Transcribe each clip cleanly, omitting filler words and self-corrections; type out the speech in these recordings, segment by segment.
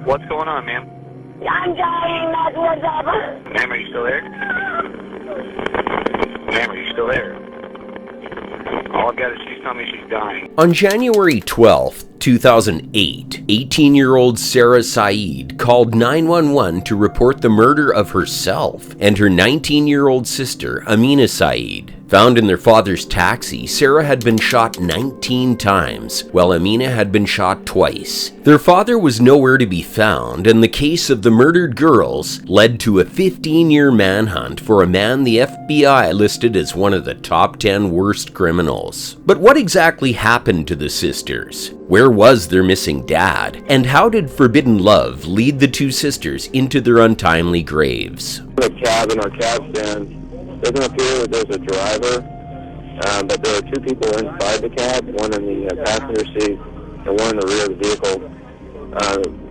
What's going on, ma'am? I'm dying, that's what's up. Ma'am, are you still there? Ma'am, are you still there? All I've got is she's telling me she's dying. On January 12th, 2008, 18-year-old Sarah Saeed called 911 to report the murder of herself and her 19-year-old sister, Amina Saeed. Found in their father's taxi, Sarah had been shot 19 times, while Amina had been shot twice. Their father was nowhere to be found, and the case of the murdered girls led to a 15-year manhunt for a man the FBI listed as one of the top 10 worst criminals. But what exactly happened to the sisters? Where was their missing dad? And how did forbidden love lead the two sisters into their untimely graves? A cab in our cab stand. Doesn't appear that there's a driver, but there are two people inside the cab, one in the passenger seat and one in the rear of the vehicle.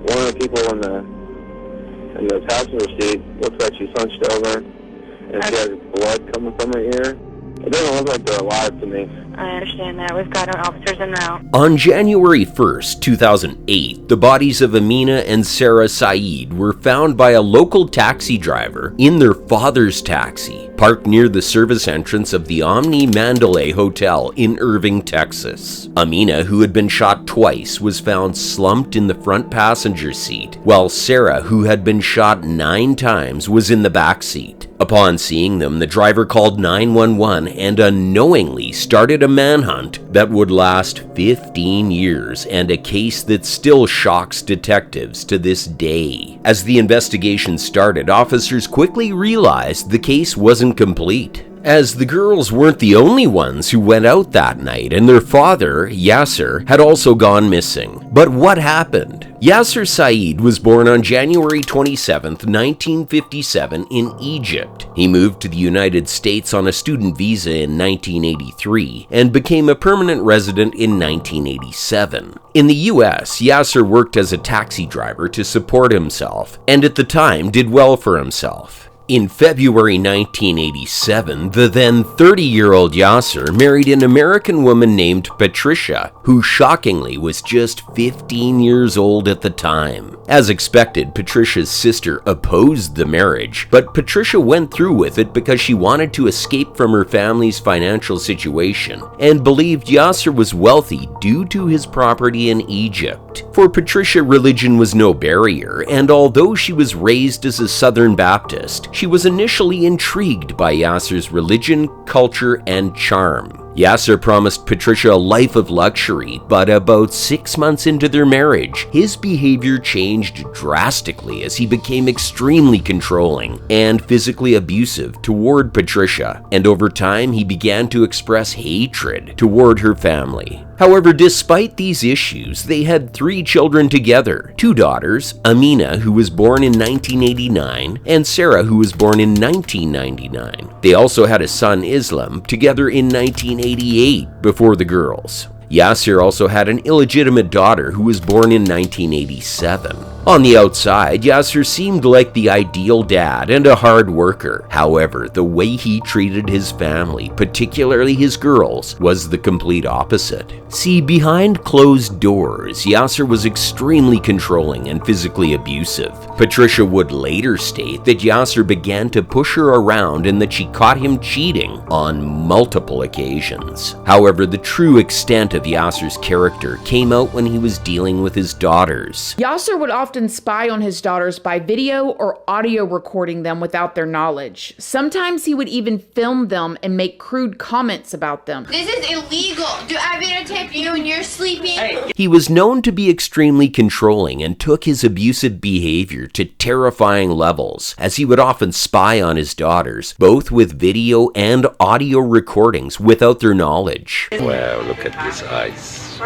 One of the people in the passenger seat looks like she's hunched over, and she has blood coming from her ear. It doesn't look like they're alive to me. I understand that. We've got our officers in route. On January 1st, 2008, the bodies of Amina and Sarah Saeed were found by a local taxi driver in their father's taxi, parked near the service entrance of the Omni Mandalay Hotel in Irving, Texas. Amina, who had been shot twice, was found slumped in the front passenger seat, while Sarah, who had been shot 9 times, was in the back seat. Upon seeing them, the driver called 911 and unknowingly started a manhunt that would last 15 years and a case that still shocks detectives to this day. As the investigation started, officers quickly realized the case wasn't complete, as the girls weren't the only ones who went out that night, and their father, Yasser, had also gone missing. But what happened? Yasser Saeed was born on January 27, 1957 in Egypt. He moved to the United States on a student visa in 1983 and became a permanent resident in 1987. In the US, Yasser worked as a taxi driver to support himself, and at the time did well for himself. In February 1987, the then 30-year-old Yasser married an American woman named Patricia, who shockingly was just 15 years old at the time. As expected, Patricia's sister opposed the marriage, but Patricia went through with it because she wanted to escape from her family's financial situation and believed Yasser was wealthy due to his property in Egypt. For Patricia, religion was no barrier, and although she was raised as a Southern Baptist, she was initially intrigued by Yasser's religion, culture, and charm. Yasser promised Patricia a life of luxury, but about 6 months into their marriage, his behavior changed drastically as he became extremely controlling and physically abusive toward Patricia, and over time he began to express hatred toward her family. However, despite these issues, they had 3 children together, 2 daughters, Amina, who was born in 1989, and Sarah, who was born in 1999. They also had a son, Islam, together in 1988 before the girls. Yasser also had an illegitimate daughter who was born in 1987. On the outside, Yasser seemed like the ideal dad and a hard worker. However, the way he treated his family, particularly his girls, was the complete opposite. See, behind closed doors, Yasser was extremely controlling and physically abusive. Patricia would later state that Yasser began to push her around and that she caught him cheating on multiple occasions. However, the true extent of Yasser's character came out when he was dealing with his daughters. Yasser would often spy on his daughters by video or audio recording them without their knowledge. Sometimes he would even film them and make crude comments about them. This is illegal. Do I videotape you when you're sleeping? He was known to be extremely controlling and took his abusive behavior to terrifying levels, as he would often spy on his daughters, both with video and audio recordings without their knowledge. Wow, look at these eyes.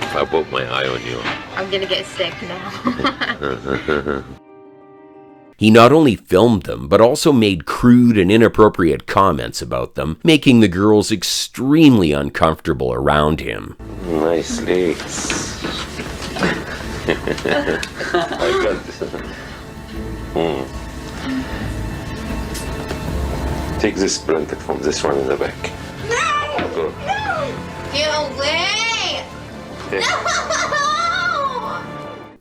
If I put my eye on you, I'm gonna get sick now. He not only filmed them, but also made crude and inappropriate comments about them, making the girls extremely uncomfortable around him. nice legs. I got this. Take this blanket from this one in the back. No! Go. No! Get away! Yeah. No!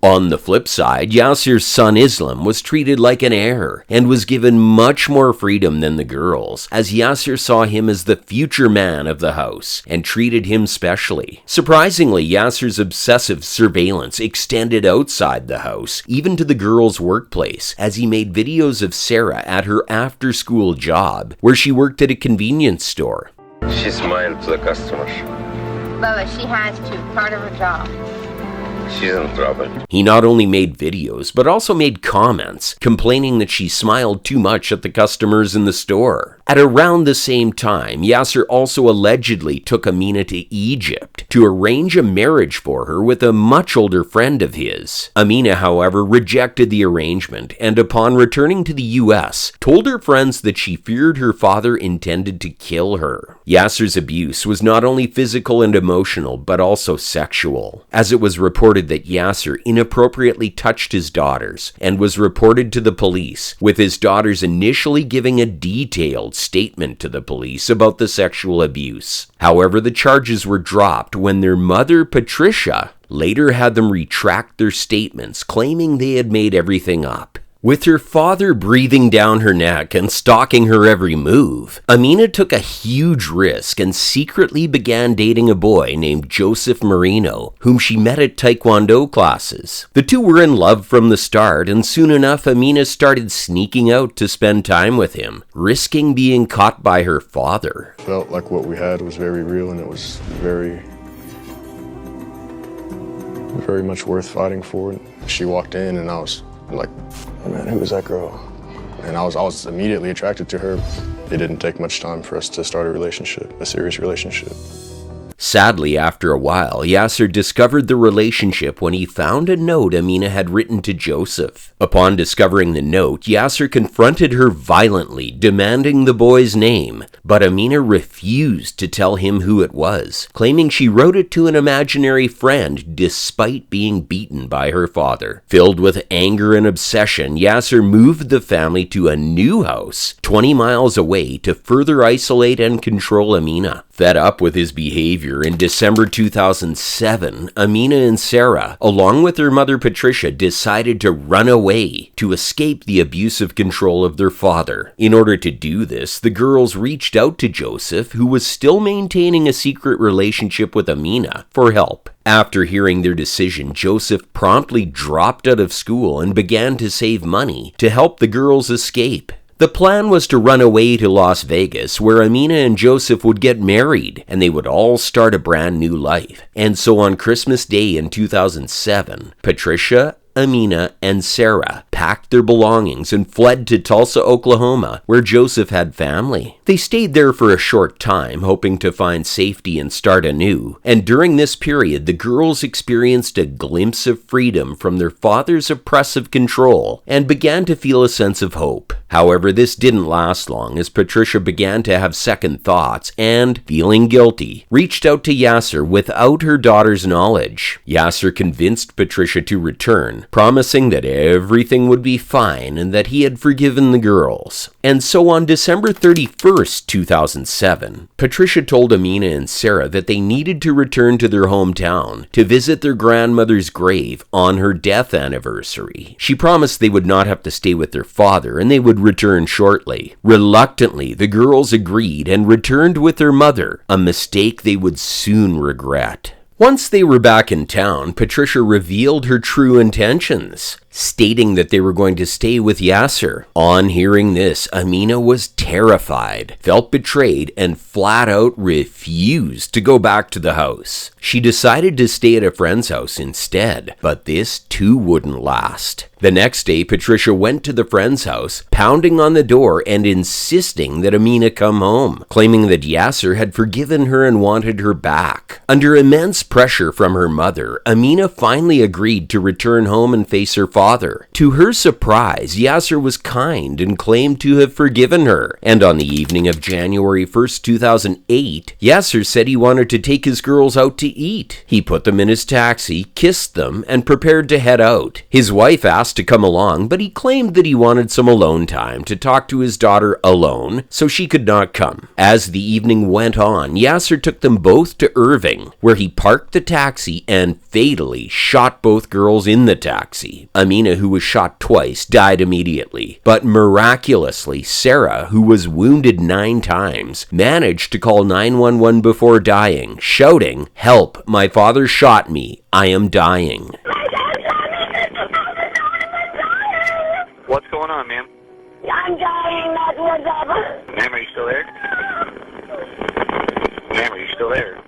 On the flip side, Yasser's son Islam was treated like an heir and was given much more freedom than the girls, as Yasser saw him as the future man of the house and treated him specially. Surprisingly, Yasser's obsessive surveillance extended outside the house, even to the girls' workplace, as he made videos of Sarah at her after-school job, where she worked at a convenience store. She smiled to the customers. Bubba, she has to. Part of her job. She's in trouble. He not only made videos, but also made comments, complaining that she smiled too much at the customers in the store. At around the same time, Yasser also allegedly took Amina to Egypt to arrange a marriage for her with a much older friend of his. Amina, however, rejected the arrangement, and upon returning to the US, told her friends that she feared her father intended to kill her. Yasser's abuse was not only physical and emotional, but also sexual, as it was reported that Yasser inappropriately touched his daughters and was reported to the police, with his daughters initially giving a detailed statement to the police about the sexual abuse. However, the charges were dropped when their mother, Patricia, later had them retract their statements, claiming they had made everything up. With her father breathing down her neck and stalking her every move, Amina took a huge risk and secretly began dating a boy named Joseph Marino, whom she met at Taekwondo classes. The two were in love from the start, and soon enough Amina started sneaking out to spend time with him, risking being caught by her father. Felt like what we had was very real, and it was very much worth fighting for. She walked in and I was like, oh man, who is that girl? And I was immediately attracted to her. It didn't take much time for us to start a serious relationship. Sadly, after a while, Yasser discovered the relationship when he found a note Amina had written to Joseph. Upon discovering the note, Yasser confronted her violently, demanding the boy's name, but Amina refused to tell him who it was, claiming she wrote it to an imaginary friend despite being beaten by her father. Filled with anger and obsession, Yasser moved the family to a new house 20 miles away to further isolate and control Amina. Fed up with his behavior, in December 2007, Amina and Sarah, along with their mother Patricia, decided to run away to escape the abusive control of their father. In order to do this, the girls reached out to Joseph, who was still maintaining a secret relationship with Amina, for help. After hearing their decision, Joseph promptly dropped out of school and began to save money to help the girls escape. The plan was to run away to Las Vegas, where Amina and Joseph would get married, and they would all start a brand new life. And so on Christmas Day in 2007, Patricia, Amina, and Sarah packed their belongings and fled to Tulsa, Oklahoma, where Joseph had family. They stayed there for a short time, hoping to find safety and start anew. And during this period, the girls experienced a glimpse of freedom from their father's oppressive control and began to feel a sense of hope. However, this didn't last long, as Patricia began to have second thoughts and, feeling guilty, reached out to Yasser without her daughter's knowledge. Yasser convinced Patricia to return, promising that everything would be fine and that he had forgiven the girls. And so on December 31st, 2007, Patricia told Amina and Sarah that they needed to return to their hometown to visit their grandmother's grave on her death anniversary. She promised they would not have to stay with their father and they would return shortly. Reluctantly, the girls agreed and returned with their mother, a mistake they would soon regret. Once they were back in town, Patricia revealed her true intentions, stating that they were going to stay with Yasser. On hearing this, Amina was terrified, felt betrayed, and flat out refused to go back to the house. She decided to stay at a friend's house instead, but this too wouldn't last. The next day, Patricia went to the friend's house, pounding on the door and insisting that Amina come home, claiming that Yasser had forgiven her and wanted her back. Under immense pressure from her mother, Amina finally agreed to return home and face her father father. To her surprise, Yasser was kind and claimed to have forgiven her. And on the evening of January 1st, 2008, Yasser said he wanted to take his girls out to eat. He put them in his taxi, kissed them, and prepared to head out. His wife asked to come along, but he claimed that he wanted some alone time to talk to his daughter alone, so she could not come. As the evening went on, Yasser took them both to Irving, where he parked the taxi and fatally shot both girls in the taxi. Amina, who was shot twice, died immediately, but miraculously, Sarah, who was wounded 9 times, managed to call 911 before dying, shouting, "Help, my father shot me. I am dying." What's going on, ma'am? I'm dying, that's what's up. Ma'am, are you still there? Ma'am, are you still there?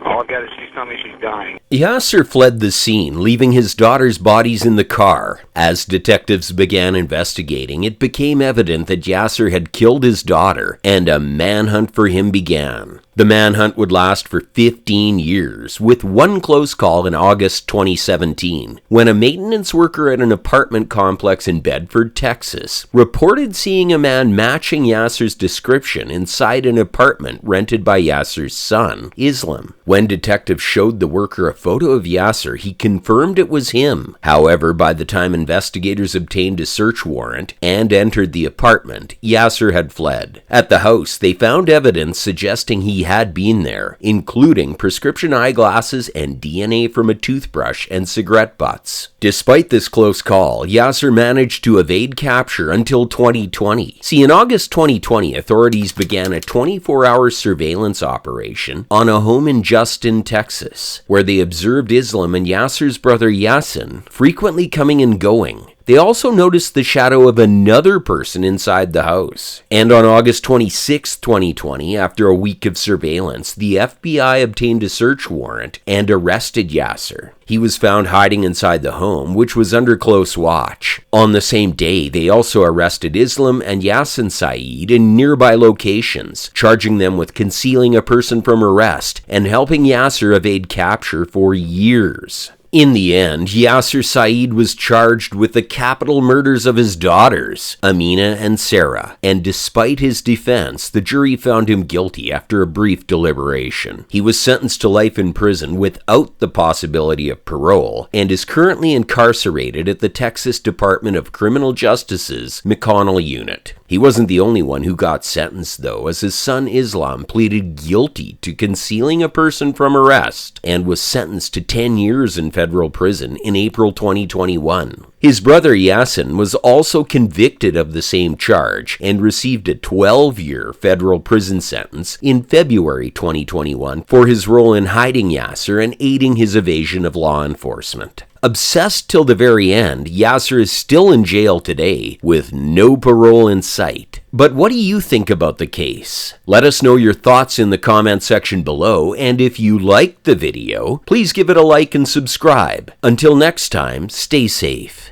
All I've got is she's telling me she's dying. Yasser fled the scene, leaving his daughter's bodies in the car. As detectives began investigating, it became evident that Yasser had killed his daughter, and a manhunt for him began. The manhunt would last for 15 years, with one close call in August 2017, when a maintenance worker at an apartment complex in Bedford, Texas, reported seeing a man matching Yasser's description inside an apartment rented by Yasser's son, Islam. When detectives showed the worker a photo of Yasser, he confirmed it was him. However, by the time investigators obtained a search warrant and entered the apartment, Yasser had fled. At the house, they found evidence suggesting he had been there, including prescription eyeglasses and DNA from a toothbrush and cigarette butts. Despite this close call, Yasser managed to evade capture until 2020. See, in August 2020, authorities began a 24-hour surveillance operation on a home in Justin, Texas, where they observed Islam and Yasser's brother Yassin frequently coming and going. They also noticed the shadow of another person inside the house. And on August 26, 2020, after a week of surveillance, the FBI obtained a search warrant and arrested Yasser. He was found hiding inside the home, which was under close watch. On the same day, they also arrested Islam and Yassin Saeed in nearby locations, charging them with concealing a person from arrest and helping Yasser evade capture for years. In the end, Yasser Saeed was charged with the capital murders of his daughters, Amina and Sarah, and despite his defense, the jury found him guilty after a brief deliberation. He was sentenced to life in prison without the possibility of parole and is currently incarcerated at the Texas Department of Criminal Justice's McConnell Unit. He wasn't the only one who got sentenced, though, as his son Islam pleaded guilty to concealing a person from arrest and was sentenced to 10 years in federal prison in April 2021. His brother Yassin was also convicted of the same charge and received a 12-year federal prison sentence in February 2021 for his role in hiding Yasser and aiding his evasion of law enforcement. Obsessed till the very end, Yasser is still in jail today with no parole in sight. But what do you think about the case? Let us know your thoughts in the comment section below, and if you liked the video, please give it a like and subscribe. Until next time, stay safe.